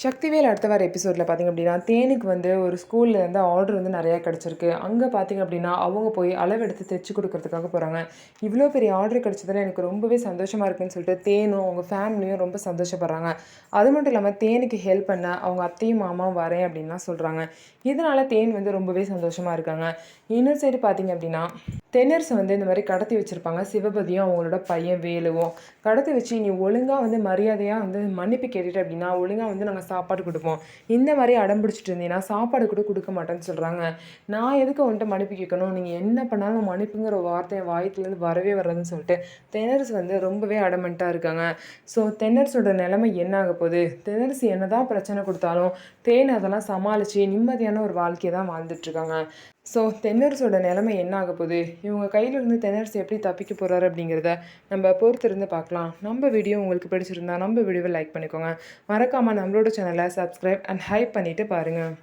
சக்திவேல் அடுத்த வார எபிசோடில் பார்த்திங்க அப்படின்னா, தேனுக்கு வந்து ஒரு ஸ்கூல்லேருந்து ஆர்டர் வந்து நிறையா கிடச்சிருக்கு. அங்கே பார்த்திங்க அப்படின்னா, அவங்க போய் அளவெடுத்து தைச்சு கொடுக்கறதுக்காக போகிறாங்க. இவ்வளோ பெரிய ஆர்டர் கிடச்சதில் எனக்கு ரொம்பவே சந்தோஷமாக இருக்குன்னு சொல்லிட்டு தேனும் அவங்க ஃபேமிலியும் ரொம்ப சந்தோஷப்படுறாங்க. அது மட்டும் இல்லாமல் தேனுக்கு ஹெல்ப் பண்ண அவங்க அத்தையும் மாமாவும் வரேன் அப்படின்லாம் சொல்கிறாங்க. இதனால் தேன் வந்து ரொம்பவே சந்தோஷமாக இருக்காங்க. இன்னொரு சைடு பார்த்திங்க அப்படின்னா, தென்னரசு வந்து இந்த மாதிரி கடத்தி வச்சுருப்பாங்க. சிவபதியும் அவங்களோட பையன் வேலுவும் கடத்தி வச்சு, நீ ஒழுங்காக வந்து மரியாதையாக வந்து மன்னிப்பு கேட்டுட்டு அப்படின்னா ஒழுங்காக வந்து நாங்கள் சாப்பாடு கொடுப்போம். இந்த மாதிரி அடம் பிடிச்சிட்டு இருந்தீங்கன்னா சாப்பாடு கூட கொடுக்க மாட்டேன்னு சொல்கிறாங்க. நான் எதுக்கு உன்கிட்ட மன்னிப்பு கேட்கணும், நீங்கள் என்ன பண்ணாலும் மன்னிப்புங்கிற வார்த்தையை வாயத்துலேருந்து வரவே வராதுன்னு சொல்லிட்டு தென்னரசு வந்து ரொம்பவே அடமெண்ட்டாக இருக்காங்க. ஸோ தென்னரசோட நிலைமை என்ன ஆக போகுது, தென்னரசு என்னதான் பிரச்சனை கொடுத்தாலும் தேன் அதெல்லாம் சமாளித்து நிம்மதியான ஒரு வாழ்க்கையை தான் வாழ்ந்துட்டுருக்காங்க. ஸோ தென்னரசோட நிலைமை என்ன ஆக போகுது, இவங்க கையிலேருந்து தென்னரசு எப்படி தப்பிக்க போகிறாரு அப்படிங்கிறத நம்ம பொறுத்திருந்து பார்க்கலாம். நம்ம வீடியோ உங்களுக்கு பிடிச்சிருந்தா நம்ம வீடியோவை லைக் பண்ணிக்கோங்க. மறக்காமல் நம்மளோட சேனலை சப்ஸ்கிரைப் அண்ட் ஹைப் பண்ணிவிட்டு பாருங்கள்.